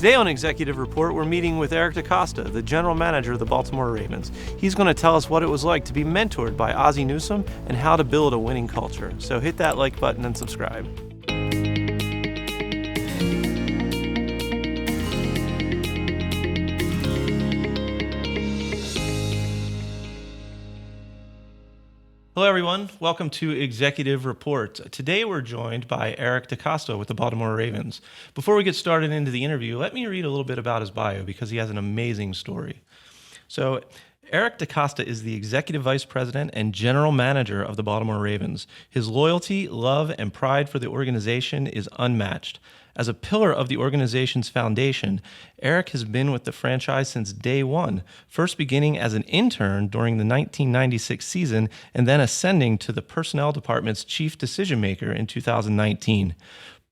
Today on Executive Report, we're meeting with Eric DeCosta, the general manager of the Baltimore Ravens. He's going to tell us what it was like to be mentored by Ozzie Newsome and how to build a winning culture. So hit that like button and subscribe. Hello, everyone. Welcome to Executive Report. Today, we're joined by Eric DeCosta with the Baltimore Ravens. Before we get started into the interview, let me read a little bit about his bio because he has an amazing story. So, Eric DeCosta is the Executive Vice President and General Manager of the Baltimore Ravens. His loyalty, love, and pride for the organization is unmatched. As a pillar of the organization's foundation, Eric has been with the franchise since day one, first beginning as an intern during the 1996 season and then ascending to the personnel department's chief decision maker in 2019.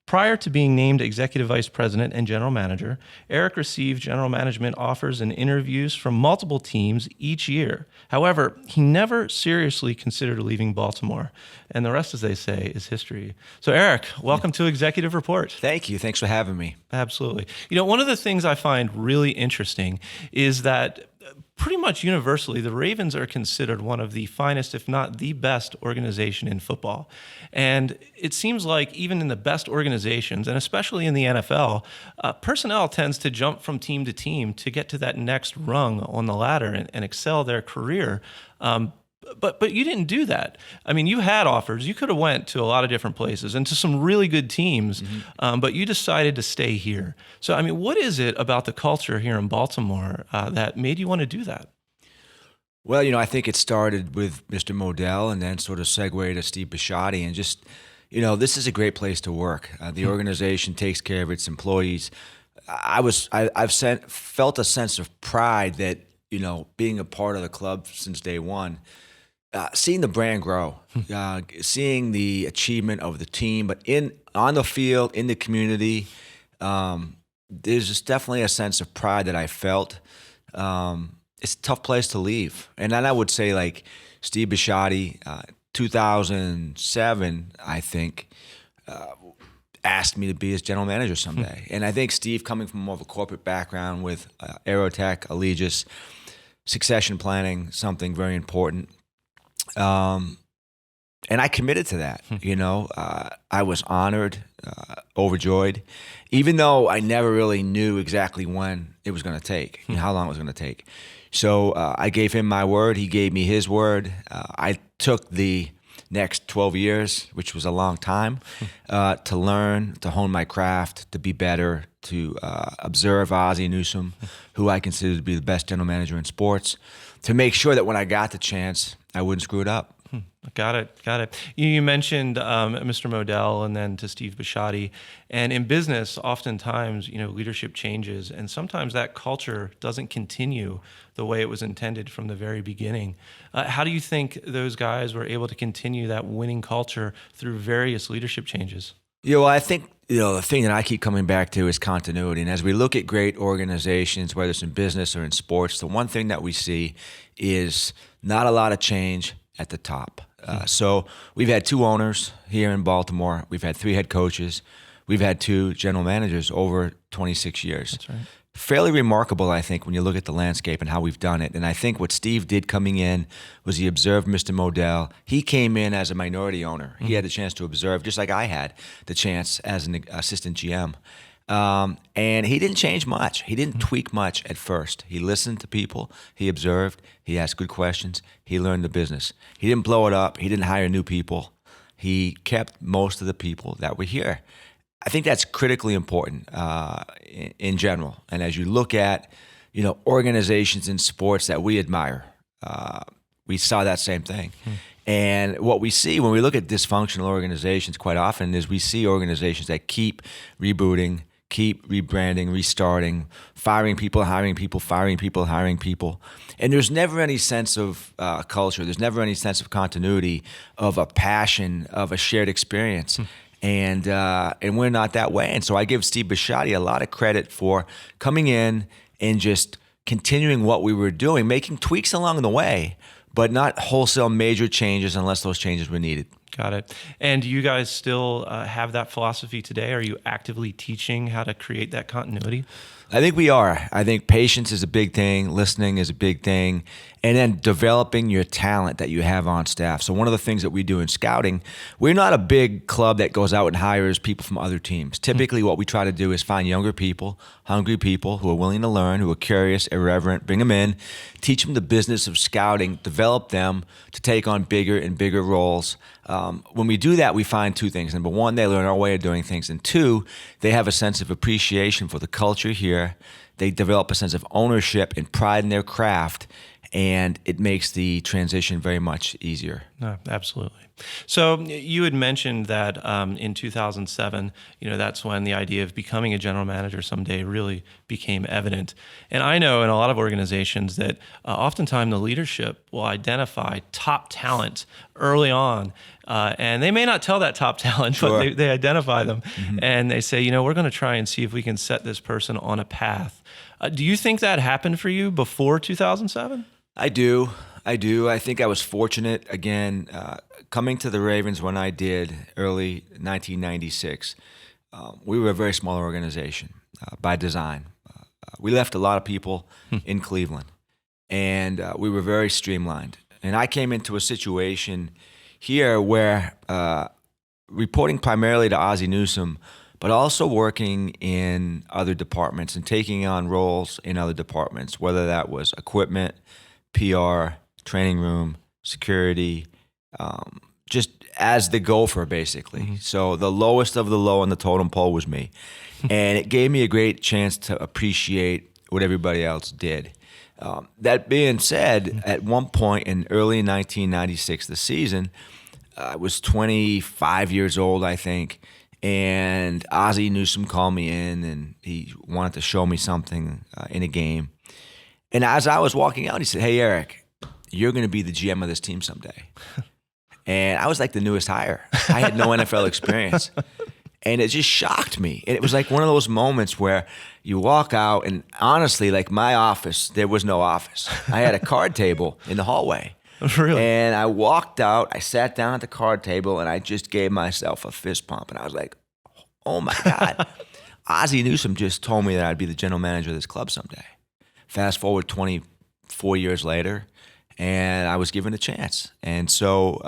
Prior to being named Executive Vice President and General Manager, Eric received general management offers and interviews from multiple teams each year. However, he never seriously considered leaving Baltimore. And the rest, as they say, is history. So Eric, welcome to Executive Report. Thank you. Thanks for having me. Absolutely. You know, one of the things I find really interesting is that pretty much universally, the Ravens are considered one of the finest, if not the best organization in football. And it seems like even in the best organizations, and especially in the NFL, personnel tends to jump from team to team to get to that next rung on the ladder and excel their career. But you didn't do that. I mean, you had offers. You could have went to a lot of different places and to some really good teams, but you decided to stay here. So, I mean, what is it about the culture here in Baltimore that made you want to do that? Well, I think it started with Mr. Modell and then sort of segued to Steve Bisciotti. And just, this is a great place to work. The organization takes care of its employees. I've felt a sense of pride that, being a part of the club since day one, seeing the brand grow, seeing the achievement of the team, but on the field, in the community, there's just definitely a sense of pride that I felt. It's a tough place to leave. And then I would say, like, Steve Bisciotti, 2007, I think, asked me to be his general manager someday. And I think Steve, coming from more of a corporate background with Aerotech, Allegis, succession planning, something very important. And I committed to that. I was honored, overjoyed, even though I never really knew exactly when it was going to take, how long it was going to take. So I gave him my word. He gave me his word. I took the next 12 years, which was a long time, to learn, to hone my craft, to be better, to observe Ozzie Newsome, who I consider to be the best general manager in sports, to make sure that when I got the chance, I wouldn't screw it up. Got it. You mentioned Mr. Modell and then to Steve Bisciotti. And in business, oftentimes, leadership changes, and sometimes that culture doesn't continue the way it was intended from the very beginning. How do you think those guys were able to continue that winning culture through various leadership changes? Well, I think, the thing that I keep coming back to is continuity. And as we look at great organizations, whether it's in business or in sports, the one thing that we see is not a lot of change at the top. So we've had 2 owners here in Baltimore. We've had 3 head coaches. We've had 2 general managers over 26 years. That's right. Fairly remarkable, I think, when you look at the landscape and how we've done it. And I think what Steve did coming in was he observed Mr. Modell. He came in as a minority owner. He had the chance to observe, just like I had the chance as an assistant GM. And he didn't change much. He didn't tweak much at first. He listened to people. He observed. He asked good questions. He learned the business. He didn't blow it up. He didn't hire new people. He kept most of the people that were here. I think that's critically important in general. And as you look at, organizations in sports that we admire, we saw that same thing. And what we see when we look at dysfunctional organizations quite often is we see organizations that keep rebooting, keep rebranding, restarting, firing people, hiring people, firing people, hiring people. And there's never any sense of culture. There's never any sense of continuity, of a passion, of a shared experience. And we're not that way. And so I give Steve Bisciotti a lot of credit for coming in and just continuing what we were doing, making tweaks along the way, but not wholesale major changes unless those changes were needed. Got it. And do you guys still have that philosophy today? Are you actively teaching how to create that continuity? I think we are. I think patience is a big thing. Listening is a big thing. And then developing your talent that you have on staff. So one of the things that we do in scouting, we're not a big club that goes out and hires people from other teams. Typically what we try to do is find younger people, hungry people who are willing to learn, who are curious, irreverent, bring them in, teach them the business of scouting, develop them to take on bigger and bigger roles. When we do that, we find two things. Number one, they learn our way of doing things. And two, they have a sense of appreciation for the culture here. They develop a sense of ownership and pride in their craft, and it makes the transition very much easier. No, absolutely. So you had mentioned that in 2007, that's when the idea of becoming a general manager someday really became evident. And I know in a lot of organizations that oftentimes the leadership will identify top talent early on. And they may not tell that top talent, Sure. but they identify them. And they say, we're going to try and see if we can set this person on a path. Do you think that happened for you before 2007? I do. I think I was fortunate, again, coming to the Ravens when I did, early 1996. We were a very small organization by design. We left a lot of people in Cleveland, and we were very streamlined. And I came into a situation here where reporting primarily to Ozzie Newsome, but also working in other departments and taking on roles in other departments, whether that was equipment, PR, training room, security, just as the gopher, basically. So the lowest of the low on the totem pole was me. And it gave me a great chance to appreciate what everybody else did. That being said, at one point in early 1996, the season, I was 25 years old, I think, and Ozzie Newsome called me in, and he wanted to show me something in a game. And as I was walking out, he said, "Hey, Eric, you're going to be the GM of this team someday." And I was like the newest hire. I had no NFL experience. And it just shocked me. And it was like one of those moments where you walk out, and honestly, like my office, there was no office. I had a card table in the hallway. Really? And I walked out, I sat down at the card table, and I just gave myself a fist pump. And I was like, oh my God. Ozzie Newsome just told me that I'd be the general manager of this club someday. Fast forward 24 years later, and I was given a chance. And so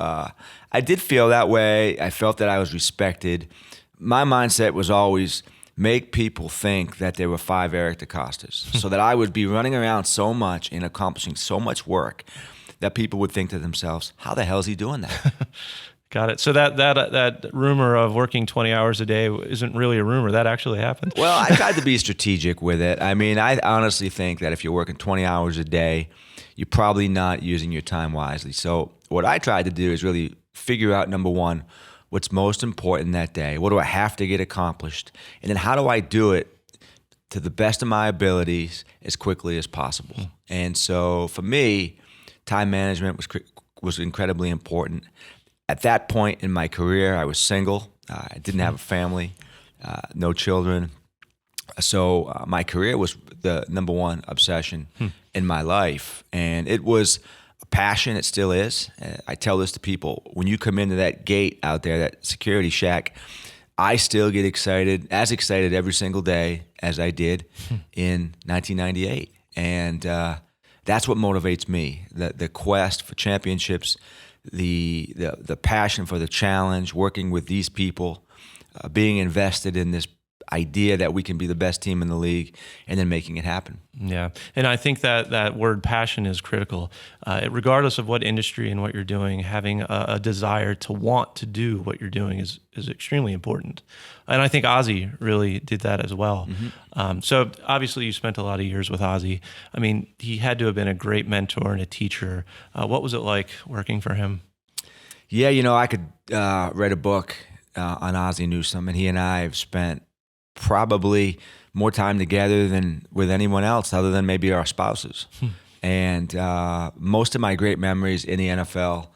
I did feel that way. I felt that I was respected. My mindset was always make people think that there were 5 Eric DeCostas, so that I would be running around so much and accomplishing so much work that people would think to themselves, how the hell is he doing that? Got it. So that rumor of working 20 hours a day isn't really a rumor. That actually happened. Well, I tried to be strategic with it. I mean, I honestly think that if you're working 20 hours a day, you're probably not using your time wisely. So what I tried to do is really figure out, number one, what's most important that day. What do I have to get accomplished? And then how do I do it to the best of my abilities as quickly as possible? And so for me, time management was incredibly important. At that point in my career, I was single. I didn't have a family, no children. So my career was the number one obsession in my life. And it was a passion. It still is. I tell this to people. When you come into that gate out there, that security shack, I still get excited every single day as I did in 1998. And that's what motivates me, the quest for championships, the passion for the challenge, working with these people, being invested in this idea that we can be the best team in the league, and then making it happen. Yeah, and I think that word passion is critical. Regardless of what industry and what you're doing, having a desire to want to do what you're doing is extremely important. And I think Ozzie really did that as well. So obviously you spent a lot of years with Ozzie. I mean, he had to have been a great mentor and a teacher. What was it like working for him? Yeah, I could read a book on Ozzie Newsome, and he and I have spent probably more time together than with anyone else other than maybe our spouses. And most of my great memories in the NFL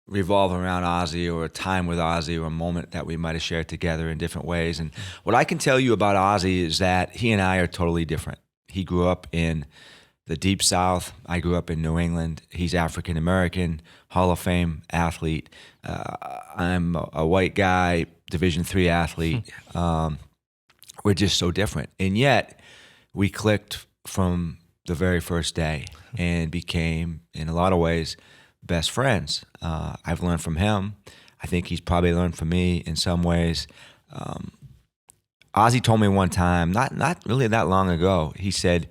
revolve around Ozzie, or a time with Ozzie, or a moment that we might have shared together in different ways. And what I can tell you about Ozzie is that he and I are totally different. He grew up in the Deep South. I grew up in New England. He's African American, Hall of Fame athlete. I'm a white guy, Division III athlete. We're just so different, and yet we clicked from the very first day and became, in a lot of ways, best friends. I've learned from him. I think he's probably learned from me in some ways. Ozzie told me one time, not really that long ago, he said,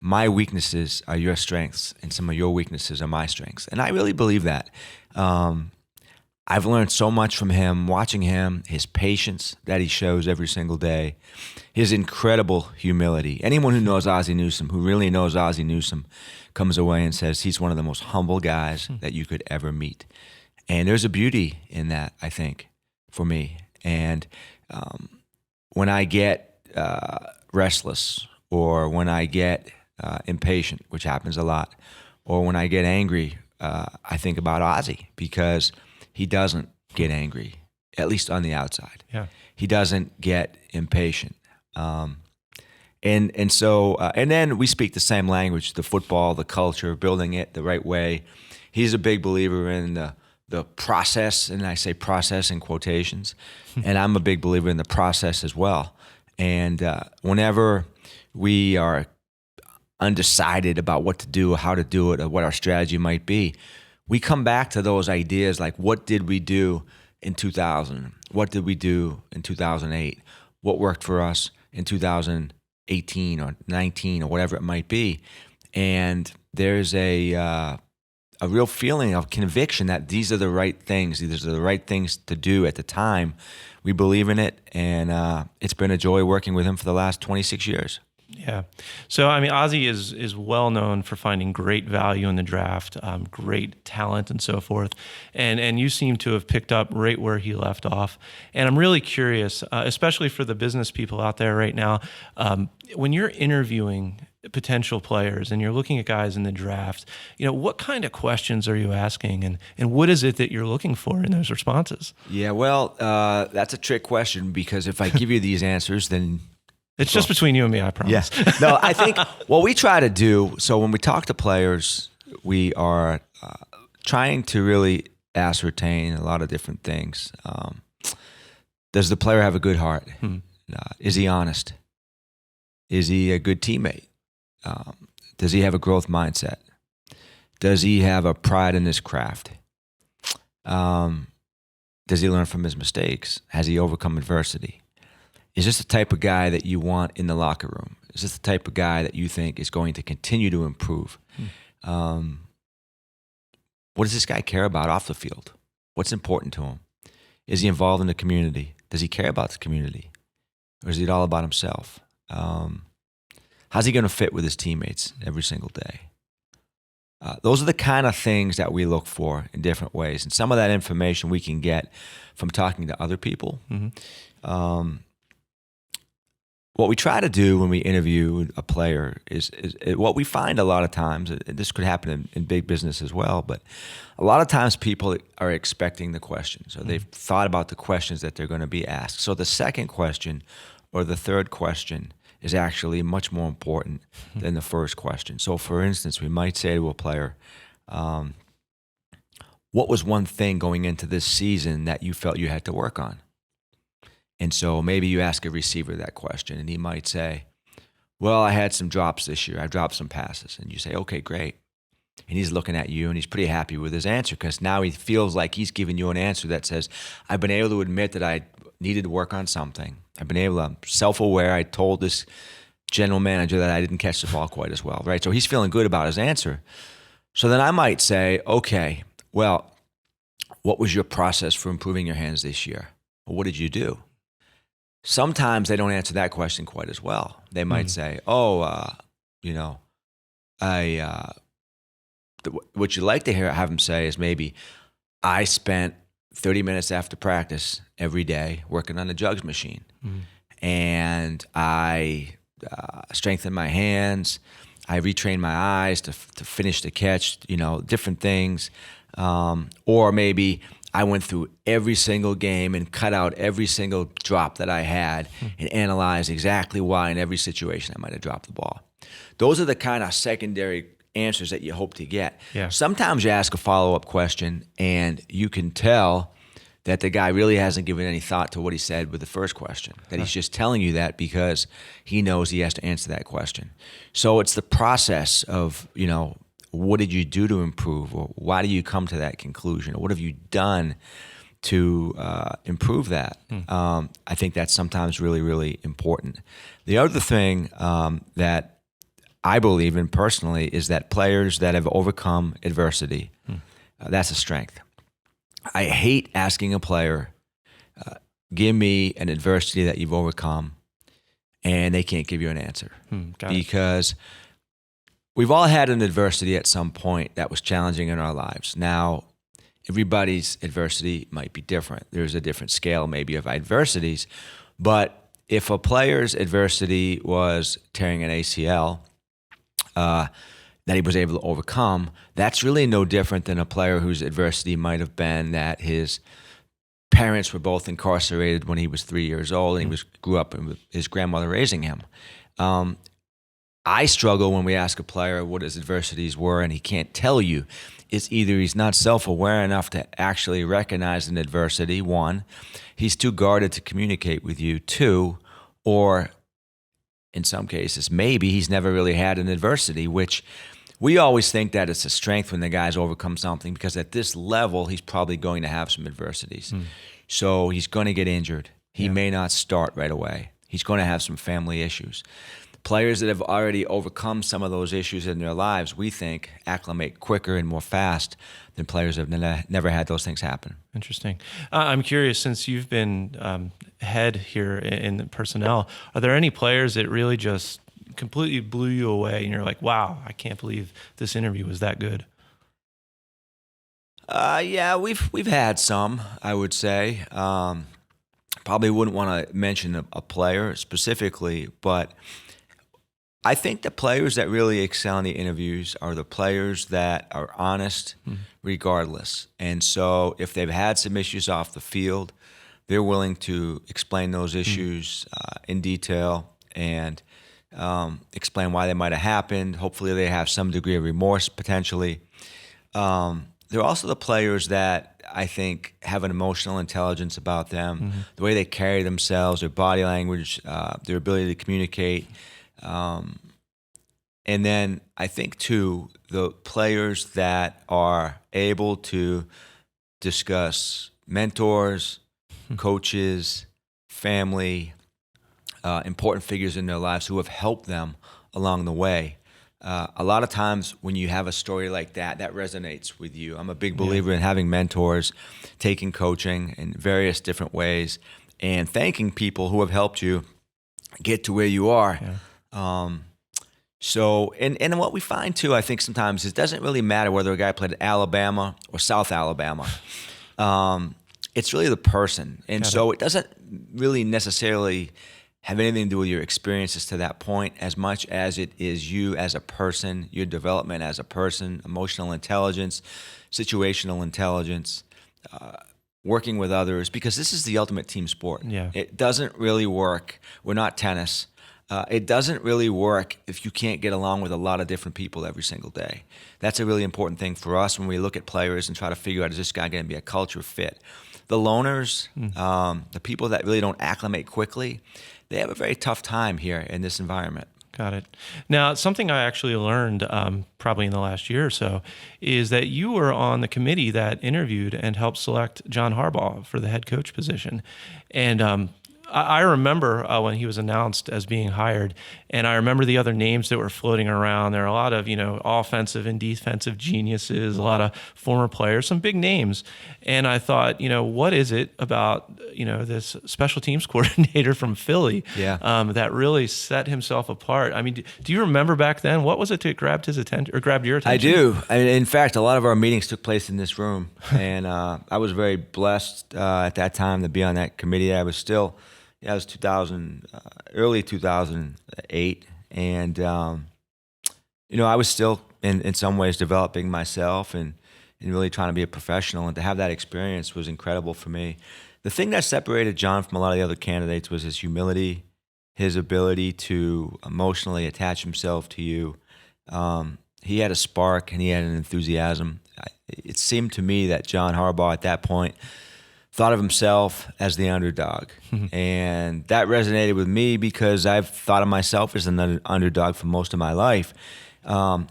my weaknesses are your strengths and some of your weaknesses are my strengths. And I really believe that. I've learned so much from him, watching him, his patience that he shows every single day, his incredible humility. Anyone who knows Ozzie Newsome, who really knows Ozzie Newsome, comes away and says he's one of the most humble guys that you could ever meet. And there's a beauty in that, I think, for me. And when I get restless, or when I get impatient, which happens a lot, or when I get angry, I think about Ozzie, because he doesn't get angry, at least on the outside. Yeah. He doesn't get impatient. And so then we speak the same language, the football, the culture, building it the right way. He's a big believer in the process, and I say process in quotations, and I'm a big believer in the process as well. And whenever we are undecided about what to do, or how to do it, or what our strategy might be, we come back to those ideas like, what did we do in 2000? What did we do in 2008? What worked for us in 2018 or 19 or whatever it might be? And there's a real feeling of conviction that these are the right things. These are the right things to do at the time. We believe in it, and it's been a joy working with him for the last 26 years. Yeah. So, I mean, Ozzie is well known for finding great value in the draft, great talent and so forth. And you seem to have picked up right where he left off. And I'm really curious, especially for the business people out there right now, when you're interviewing potential players and you're looking at guys in the draft, what kind of questions are you asking, and what is it that you're looking for in those responses? Yeah, well, that's a trick question, because if I give you these answers, then it's just between you and me, I promise. Yeah. No, I think what we try to do, so when we talk to players, we are trying to really ascertain a lot of different things. Does the player have a good heart? Is he honest? Is he a good teammate? Does he have a growth mindset? Does he have a pride in his craft? Does he learn from his mistakes? Has he overcome adversity? Is this the type of guy that you want in the locker room? Is this the type of guy that you think is going to continue to improve? What does this guy care about off the field? What's important to him? Is he involved in the community? Does he care about the community? Or is it all about himself? How's he going to fit with his teammates every single day? Those are the kind of things that we look for in different ways. And some of that information we can get from talking to other people. What we try to do when we interview a player is what we find a lot of times, this could happen in big business as well, but a lot of times people are expecting the questions, or they've thought about the questions that they're going to be asked. So the second question or the third question is actually much more important than the first question. So for instance, we might say to a player, what was one thing going into this season that you felt you had to work on? And so maybe you ask a receiver that question, and he might say, well, I had some drops this year. I dropped some passes. And you say, okay, great. And he's looking at you, and he's pretty happy with his answer, because now he feels like he's giving you an answer that says, I've been able to admit that I needed to work on something. I've been able to, I'm self-aware. I told this general manager that I didn't catch the ball quite as well, right? So he's feeling good about his answer. So then I might say, okay, well, what was your process for improving your hands this year? Well, what did you do? Sometimes they don't answer that question quite as well. They might say, what you like to have them say is maybe, I spent 30 minutes after practice every day working on the jugs machine. And I strengthened my hands. I retrained my eyes to finish the catch, different things. Or maybe I went through every single game and cut out every single drop that I had and analyzed exactly why in every situation I might have dropped the ball. Those are the kind of secondary answers that you hope to get. Yeah. Sometimes you ask a follow-up question and you can tell that the guy really hasn't given any thought to what he said with the first question, that he's just telling you that because he knows he has to answer that question. So it's the process of, what did you do to improve, or why do you come to that conclusion, or what have you done to improve that? I think that's sometimes really, really important. The other thing that I believe in personally is that players that have overcome adversity, that's a strength. I hate asking a player, give me an adversity that you've overcome, and they can't give you an answer. Because we've all had an adversity at some point that was challenging in our lives. Now, everybody's adversity might be different. There's a different scale maybe of adversities. But if a player's adversity was tearing an ACL, that he was able to overcome, that's really no different than a player whose adversity might have been that his parents were both incarcerated when he was 3 years old and he grew up with his grandmother raising him. I struggle when we ask a player what his adversities were and he can't tell you. It's either he's not self-aware enough to actually recognize an adversity, one, he's too guarded to communicate with you, two, or in some cases, maybe he's never really had an adversity, which we always think that it's a strength when the guy's overcome something because at this level, he's probably going to have some adversities. So he's going to get injured. He may not start right away. He's going to have some family issues. Players that have already overcome some of those issues in their lives, we think, acclimate quicker and more fast than players that have never had those things happen. Interesting. I'm curious, since you've been head here in personnel, are there any players that really just completely blew you away and you're like, wow, I can't believe this interview was that good? Yeah, we've had some, I would say. Probably wouldn't want to mention a player specifically, but I think the players that really excel in the interviews are the players that are honest regardless. And so if they've had some issues off the field, they're willing to explain those issues in detail and explain why they might have happened. Hopefully they have some degree of remorse potentially. They're also the players that I think have an emotional intelligence about them, the way they carry themselves, their body language, their ability to communicate. And then I think, too, the players that are able to discuss mentors, coaches, family, important figures in their lives who have helped them along the way. A lot of times when you have a story like that, that resonates with you. I'm a big believer in having mentors, taking coaching in various different ways, and thanking people who have helped you get to where you are. So, and what we find too, I think sometimes it doesn't really matter whether a guy played at Alabama or South Alabama. It's really the person. And so it doesn't really necessarily have anything to do with your experiences to that point as much as it is you as a person, your development as a person, emotional intelligence, situational intelligence, working with others, because this is the ultimate team sport. It doesn't really work. We're not tennis. It doesn't really work if you can't get along with a lot of different people every single day. That's a really important thing for us when we look at players and try to figure out, is this guy going to be a culture fit? The loners, the people that really don't acclimate quickly, they have a very tough time here in this environment. Got it. Now, something I actually learned probably in the last year or so is that you were on the committee that interviewed and helped select John Harbaugh for the head coach position. And I remember when he was announced as being hired, and I remember the other names that were floating around. There are a lot of, offensive and defensive geniuses, a lot of former players, some big names. And I thought, what is it about, this special teams coordinator from Philly that really set himself apart? I mean, do you remember back then, what was it that grabbed his attention or grabbed your attention? I do. In fact, a lot of our meetings took place in this room, and I was very blessed at that time to be on that committee. I was still... it was early 2008, and I was still in some ways developing myself, and and really trying to be a professional. And to have that experience was incredible for me. The thing that separated John from a lot of the other candidates was his humility, his ability to emotionally attach himself to you. He had a spark and he had an enthusiasm. It seemed to me that John Harbaugh at that point thought of himself as the underdog. And that resonated with me because I've thought of myself as an underdog for most of my life.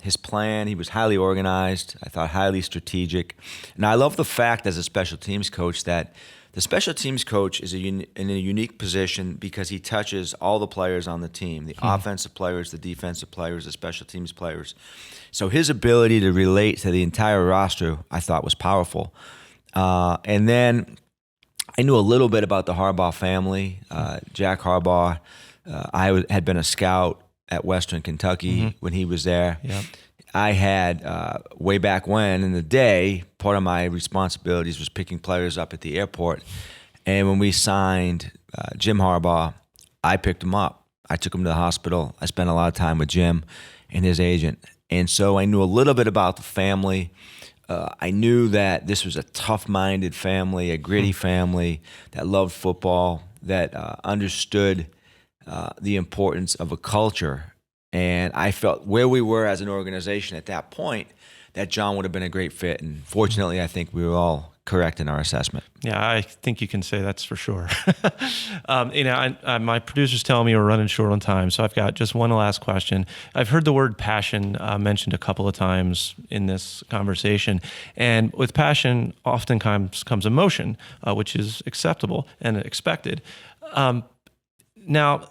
His plan, he was highly organized, I thought highly strategic. And I love the fact as a special teams coach that the special teams coach is in a unique position because he touches all the players on the team, the offensive players, the defensive players, the special teams players. So his ability to relate to the entire roster, I thought, was powerful. And then I knew a little bit about the Harbaugh family. Jack Harbaugh, I had been a scout at Western Kentucky when he was there. Yep. I had, way back when in the day, part of my responsibilities was picking players up at the airport. And when we signed Jim Harbaugh, I picked him up. I took him to the hospital. I spent a lot of time with Jim and his agent. And so I knew a little bit about the family. I knew that this was a tough-minded family, a gritty family that loved football, that understood the importance of a culture. And I felt where we were as an organization at that point, that John would have been a great fit. And fortunately, I think we were all correct in our assessment. Yeah, I think you can say that's for sure. My producer's telling me we're running short on time, so I've got just one last question. I've heard the word passion mentioned a couple of times in this conversation, and with passion often comes emotion, which is acceptable and expected. Now,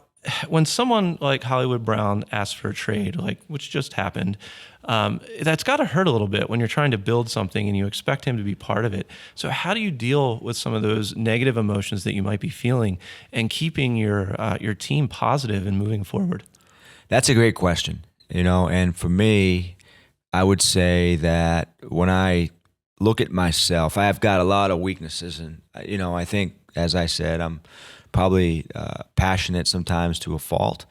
when someone like Hollywood Brown asks for a trade, which just happened, that's got to hurt a little bit when you're trying to build something and you expect him to be part of it. So how do you deal with some of those negative emotions that you might be feeling and keeping your team positive and moving forward? That's a great question, and for me, I would say that when I look at myself, I've got a lot of weaknesses. And, I think, as I said, I'm probably passionate sometimes to a fault,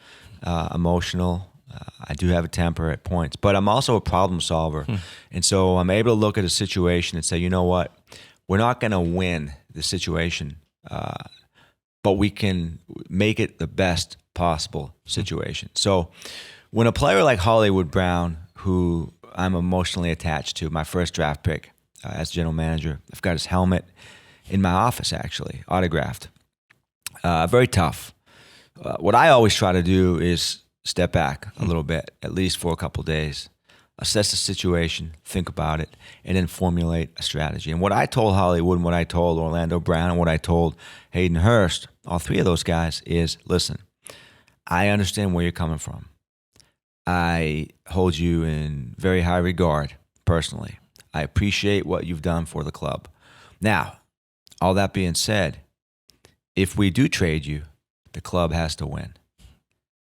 emotional. I do have a temper at points, but I'm also a problem solver. And so I'm able to look at a situation and say, you know what, we're not going to win the situation, but we can make it the best possible situation. So when a player like Hollywood Brown, who I'm emotionally attached to, my first draft pick as general manager, I've got his helmet in my office, actually, autographed. Very tough. What I always try to do is step back a little bit, at least for a couple of days, assess the situation, think about it, and then formulate a strategy. And what I told Hollywood and what I told Orlando Brown and what I told Hayden Hurst, all three of those guys, is, listen, I understand where you're coming from. I hold you in very high regard personally. I appreciate what you've done for the club. Now, all that being said, if we do trade you, the club has to win.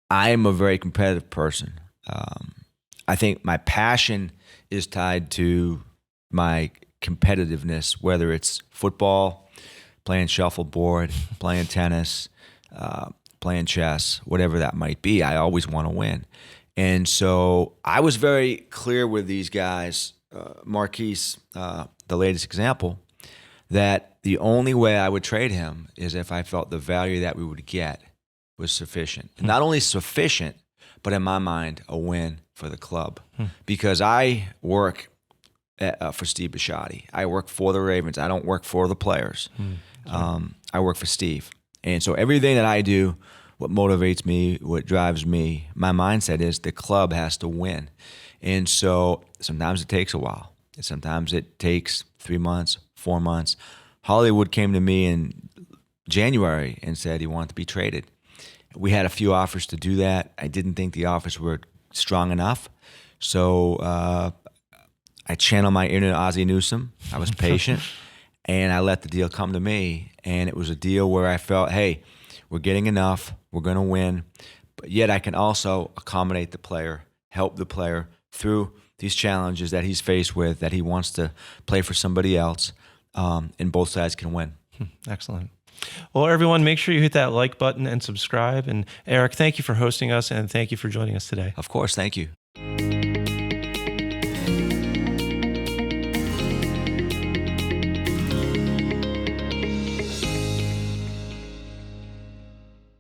I am a very competitive person. I think my passion is tied to my competitiveness, whether it's football, playing shuffleboard, playing tennis, playing chess, whatever that might be. I always want to win. And so I was very clear with these guys, Marquise, the latest example, that the only way I would trade him is if I felt the value that we would get was sufficient. And not only sufficient, but in my mind, a win for the club. Because I work for Steve Bisciotti. I work for the Ravens. I don't work for the players. I work for Steve. And so everything that I do, what motivates me, what drives me, my mindset is the club has to win. And so sometimes it takes a while. Sometimes it takes 3 months, 4 months. Hollywood came to me in January and said he wanted to be traded. We had a few offers to do that. I didn't think the offers were strong enough. So I channeled my inner Ozzie Newsome. I was patient, and I let the deal come to me. And it was a deal where I felt, hey, we're getting enough. We're going to win. But yet I can also accommodate the player, help the player through these challenges that he's faced with, that he wants to play for somebody else, and both sides can win. Excellent. Well, everyone, make sure you hit that like button and subscribe. And Eric, thank you for hosting us, and thank you for joining us today. Of course. Thank you.